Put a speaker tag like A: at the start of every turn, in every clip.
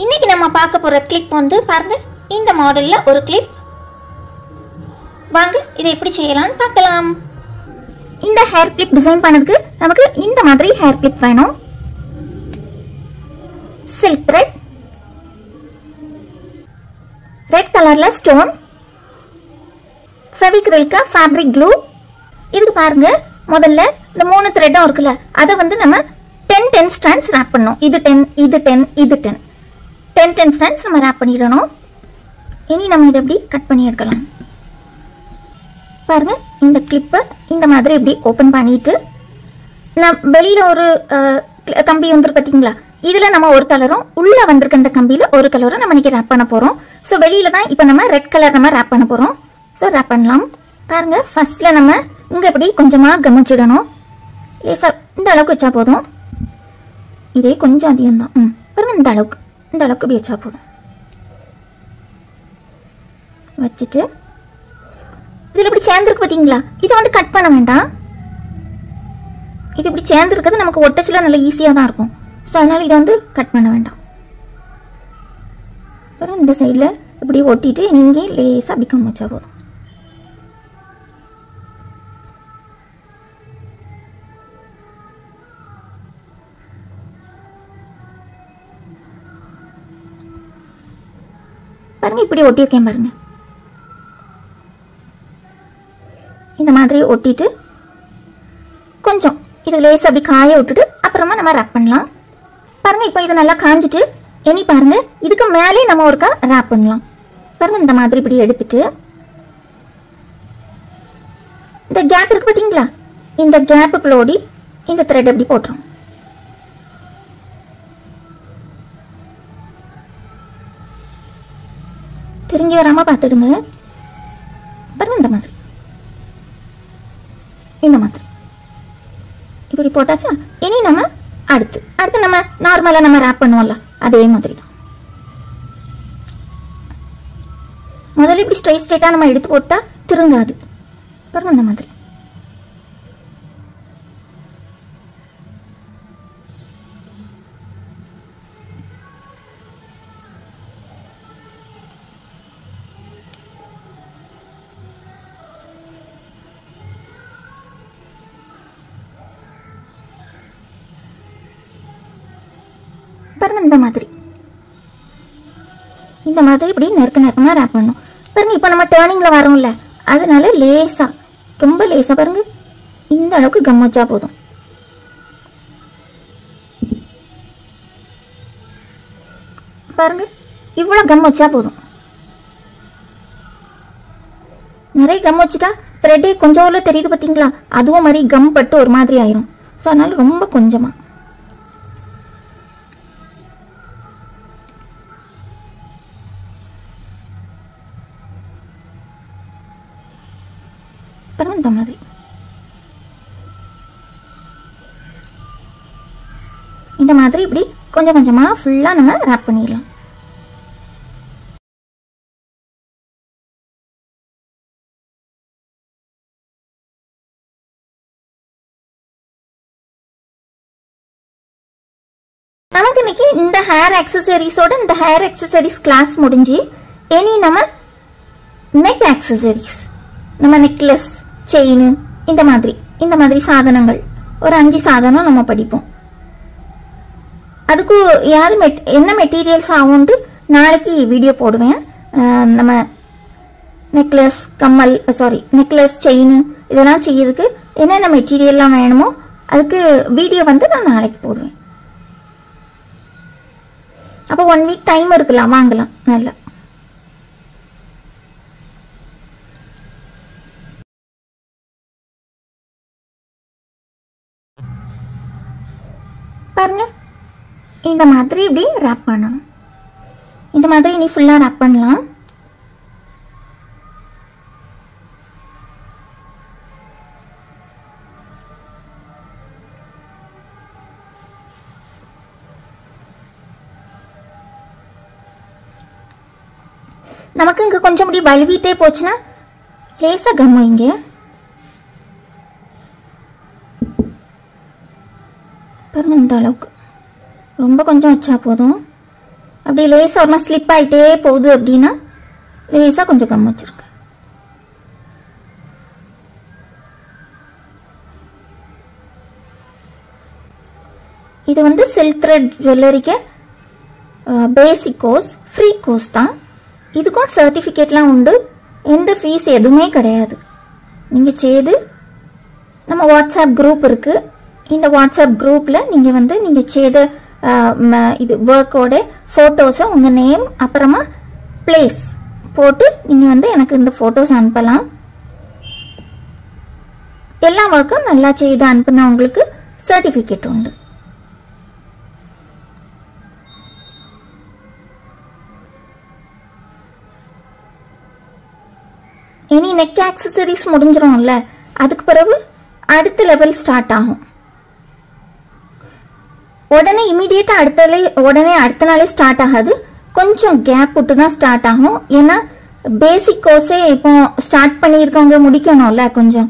A: இன்னைக்கு நம்ம பார்க்க போற கிளிப் வந்து பாருங்க, இந்த மாடல்ல ஒரு கிளிப். வாங்க இதை எப்படி செய்யலாம்னு பார்க்கலாம். இந்த ஹேர் கிளிப் டிசைன் பண்ணதுக்கு நமக்கு இந்த மாதிரி ஹேர் கிளிப் வேணும். சில்க் த்ரெட், ரெட் கலர்ல ஸ்டோன், ஃபெவிக்ரில்க்கு ஃபேப்ரிக் க்ளூ. இதுக்கு பாருங்க, முதல்ல இந்த 3 த்ரெட்டும் இருக்குல்ல, அதை வந்து நம்ம 10 ஸ்ட்ராண்ட்ஸ் ரேப் பண்ணணும். இது 10, இது 10, இது 10 ஸ்ட்ராண்ட்ஸ் நம்ம ரேப் பண்ணிடணும். இனி நம்ம இதை எப்படி கட் பண்ணி எடுக்கலாம் பாருங்க. இந்த கிளிப்பை இந்த மாதிரி இப்படி ஓப்பன் பண்ணிட்டு, நான் வெளியில ஒரு கம்பி வந்துருக்கு பார்த்தீங்களா, இதில் நம்ம ஒரு கலரும், உள்ளே வந்திருக்க இந்த கம்பியில் ஒரு கலரும் நம்ம இன்னைக்கு ரேப் பண்ண போகிறோம். ஸோ வெளியில தான் இப்போ நம்ம ரெட் கலர் நம்ம ரேப் பண்ண போகிறோம். ஸோ ரேப் பண்ணலாம். பாருங்க, ஃபர்ஸ்ட்ல நம்ம இங்கே இப்படி கொஞ்சமாக கவனிச்சிடணும். லேசாக இந்த அளவுக்கு வச்சா போதும். இதே கொஞ்சம் அதிகம் தான். பாருங்க, இந்த அளவுக்கு இப்படி வச்சா போதும். வச்சுட்டு இதில் இப்படி சேர்ந்துருக்கு பார்த்தீங்களா, இதை வந்து கட் பண்ண வேண்டாம். இது இப்படி சேர்ந்துருக்கிறது நமக்கு ஒட்டச்சில நல்லா ஈஸியாக தான் இருக்கும். ஸோ அதனால இதை வந்து கட் பண்ண வேண்டாம். அப்புறம் இந்த சைடில் இப்படி ஒட்டிட்டு நீங்கள் லேசாக அப்படி கம் வச்சா போதும். பாருங்க, இப்படி ஒட்டியிருக்கேன் பாருங்க. இந்த மாதிரி ஒட்டிட்டு கொஞ்சம் இது லேசாக அப்படி காய விட்டுட்டு அப்புறமா நம்ம ரேப் பண்ணலாம். பாருங்க, இப்போ இது நல்லா காஞ்சிட்டு, இனி பாருங்க இதுக்கு மேலே நம்ம ஒருக்கா ரேப் பண்ணலாம். பாருங்க, இந்த மாதிரி இப்படி எடுத்துட்டு இந்த கேப் இருக்கு பார்த்தீங்களா, இந்த கேப்புக்குள்ளோடி இந்த த்ரெட் எப்படி போட்டுரும். திரும்பி வராம பார்த்துடுங்க. பாருங்க, இந்த மாதிரி இப்படி போட்டாச்சா. இனி நம்ம அடுத்து நம்ம நார்மலாக நம்ம ரேப் பண்ணுவோம்ல, அதே மாதிரி தான். முதல்ல இப்படி ஸ்ட்ரைட்டாக நம்ம எடுத்து போட்டா திருங்காது. பாருங்க, இந்த மாதிரி. பாருங்க, இந்த மாதிரி இப்படி நெருக்கமாக ரேப் பண்ணணும். பாருங்க, இப்போ நம்ம டேர்னிங்ல வரோம்ல, அதனால லேசா, ரொம்ப லேசா பாருங்க, இந்த அளவுக்கு கம் வச்சா போதும். பாருங்க, இவ்வளவு கம் வச்சா போதும். நிறைய கம் வச்சுட்டா த்ரெட்டே கொஞ்சம் தெரியுது பார்த்தீங்களா, அதுவும் மாதிரி கம் பட்டு ஒரு மாதிரி ஆயிரும். ஸோ அதனால ரொம்ப கொஞ்சமா. இந்த மாதிரி இப்படி கொஞ்சம் கொஞ்சமா ஃபுல்லா நம்ம ரேப் பண்ணிடலாம். நமக்கு இன்னைக்கு இந்த ஹேர் ஆக்சசரிஸோட இந்த ஹேர் ஆக்சசரிஸ் கிளாஸ் முடிஞ்சு, இனி நம்ம நெக் ஆக்சசரிஸ், நம்ம நெக்லஸ், செயின், இந்த மாதிரி சாதனங்கள் ஒரு 5 சாதனம் நம்ம படிப்போம். அதுக்கு என்ன மெட்டீரியல்ஸ் ஆகும்ட்டு நாளைக்கு வீடியோ போடுவேன். நம்ம நெக்லஸ், செயின் இதெல்லாம் செய்யறதுக்கு என்னென்ன மெட்டீரியல்லாம் வேணுமோ அதுக்கு வீடியோ வந்து நான் நாளைக்கு போடுவேன். அப்போ 1 வீக் டைம் இருக்கலாம், வாங்கலாம் நல்லா. பாருங்க, இந்த மாதிரி இப்படி ரேப் பண்ணணும். இந்த மாதிரி இனி ஃபுல்லா ரேப் பண்ணலாம். நமக்கு இங்க கொஞ்சம் இப்படி வழுவிட்டே போச்சுன்னா லேசா கம் வைங்க. பாருங்க, இந்த அளவுக்கு ரொம்ப கொஞ்சம் வச்சா போதும். அப்படி லேசாக ஒரு மாதிரி ஸ்லிப் ஆகிட்டே போகுது அப்படின்னா லேசாக கொஞ்சம் கம் வச்சுருக்கு. இது வந்து சில்க் த்ரெட் ஜுவல்லரிக்கு பேசிக் கோர்ஸ், ஃப்ரீ கோர்ஸ் தான். இதுக்கும் சர்டிஃபிகேட்லாம் உண்டு, எந்த ஃபீஸ் எதுவுமே கிடையாது. நீங்கள் செய்து நம்ம வாட்ஸ்அப் குரூப் இருக்குது, இந்த வாட்ஸ்அப் குரூப்பில் நீங்கள் வந்து நீங்கள் செய்த இது ஒர்க்கோட ஃபோட்டோஸை உங்கள் நேம் அப்புறமா பிளேஸ் போட்டு நீங்கள் வந்து எனக்கு இந்த ஃபோட்டோஸ் அனுப்பலாம். எல்லா ஒர்க்கும் நல்லா செய்து அனுப்புனா உங்களுக்கு சர்டிஃபிகேட் உண்டு. இனி நெக் ஆக்சசரிஸ் முடிஞ்சிரும்ல, அதுக்கு பிறகு அடுத்த லெவல் ஸ்டார்ட் ஆகும். உடனே இமீடியட்டாக உடனே அடுத்த நாளே ஸ்டார்ட் ஆகாது, கொஞ்சம் கேப் விட்டு தான் ஸ்டார்ட் ஆகும். ஏன்னா பேசிக் கோர்ஸே இப்போ ஸ்டார்ட் பண்ணியிருக்கவங்க முடிக்கணும்ல கொஞ்சம்.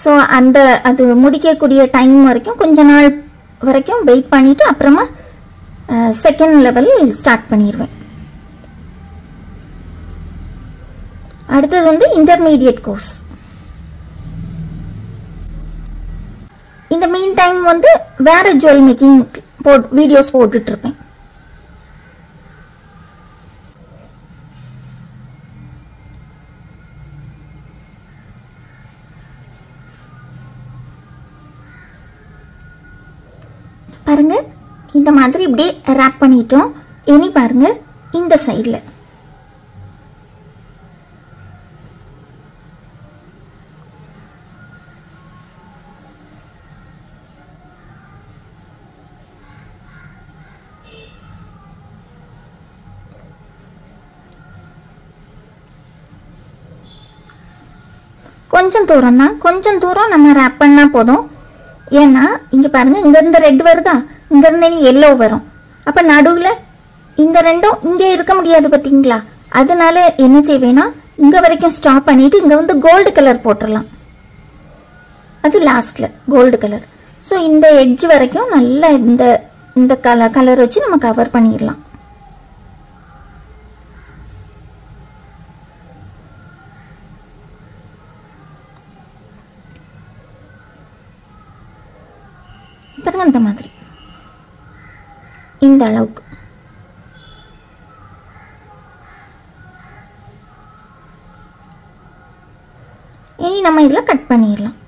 A: ஸோ அது முடிக்கக்கூடிய டைம் வரைக்கும் கொஞ்ச நாள் வரைக்கும் வெயிட் பண்ணிவிட்டு அப்புறமா செகண்ட் லெவல் ஸ்டார்ட் பண்ணிடுவேன். அடுத்தது வந்து இன்டர்மீடியட் கோர்ஸ். இந்த மீன் டைம் வந்து வேற ஜுவல் மேக்கிங் வீடியோஸ் போட்டுட்டு இருப்பேன். பாருங்க இந்த மாதிரி இப்படியே ரேப் பண்ணிட்டோம். இனி பாருங்க இந்த சைடில் கொஞ்சம் தூரம் தான், கொஞ்சம் தூரம் நம்ம ரேப் பண்ணா போதும். ஏன்னா இங்க பாருங்க, இங்க இருந்து ரெட் வருதா, இங்க இருந்து நீ எல்லோ வரும். அப்ப நடுவுல இந்த ரெண்டும் இங்க இருக்க முடியாது பாத்தீங்களா? அதனால என்ன செய்வேன்னா இங்க வரைக்கும் ஸ்டாப் பண்ணிட்டு இங்க வந்து கோல்டு கலர் போட்டுடலாம். அது லாஸ்ட்ல கோல்டு கலர். ஸோ இந்த எட்ஜ் வரைக்கும் நல்லா இந்த கலர் வச்சு நம்ம கவர் பண்ணிடலாம். பாருங்க இந்த மாதிரி இந்த அளவுக்கு. இனி நம்ம இதில் கட் பண்ணிடலாம்.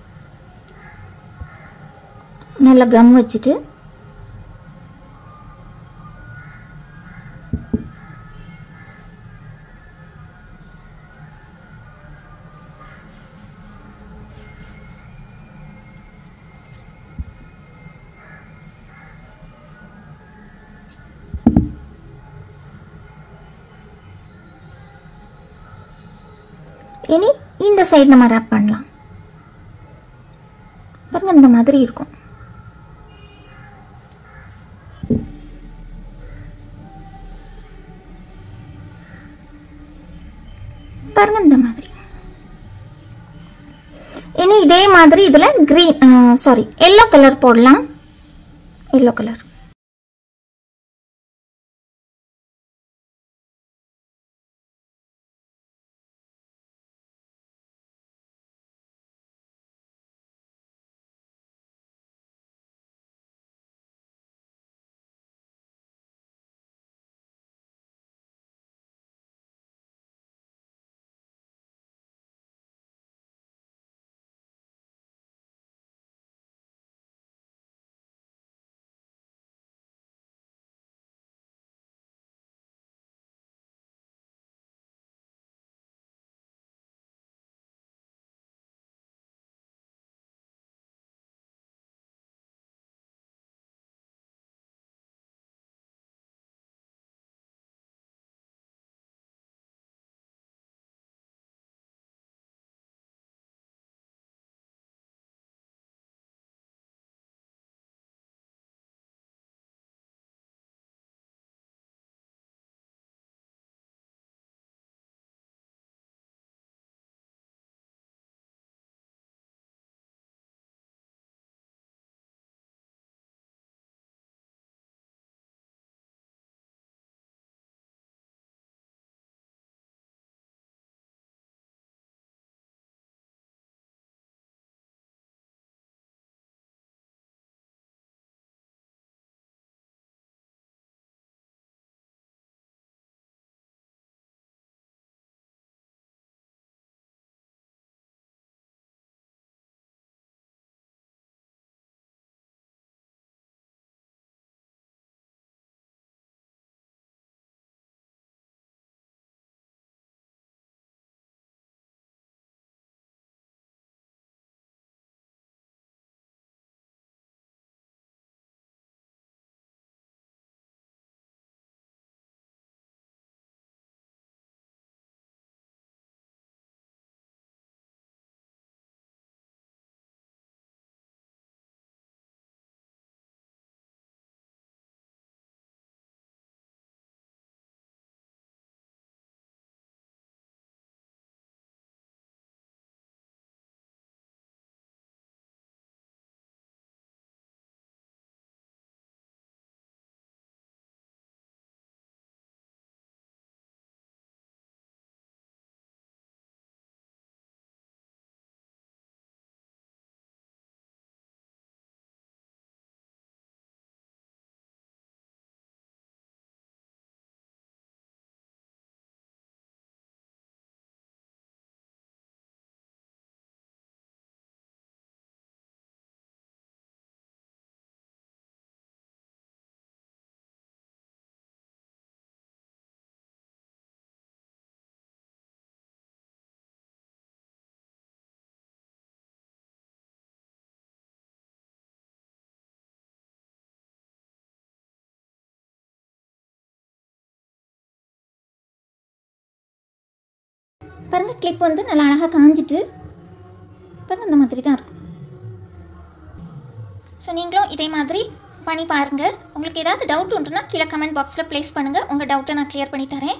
A: நல்லா கம் வச்சுட்டு இனி இந்த சைடு நம்ம ரேப் பண்ணலாம். பாருங்க இந்த மாதிரி இருக்கும். பாருங்க இந்த மாதிரி. இனி இதே மாதிரி இதுல எல்லோ கலர் போடலாம். எல்லோ கலர் பாருங்கள் கிளிப் வந்து நல்லா அழகாக காஞ்சிட்டு பாருங்கள் இந்த மாதிரி தான் இருக்கும். ஸோ நீங்களும் இதே மாதிரி பண்ணி பாருங்கள். உங்களுக்கு ஏதாவது டவுட் உண்டுன்னா கீழே கமெண்ட் பாக்ஸில் ப்ளேஸ் பண்ணுங்கள். உங்கள் டவுட்டை நான் கிளியர் பண்ணி தரேன்.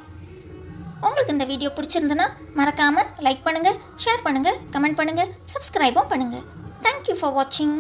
A: உங்களுக்கு இந்த வீடியோ பிடிச்சிருந்துன்னா மறக்காமல் லைக் பண்ணுங்கள், ஷேர் பண்ணுங்கள், கமெண்ட் பண்ணுங்கள், சப்ஸ்கிரைபும் பண்ணுங்கள். தேங்க்யூ ஃபார் வாட்சிங்.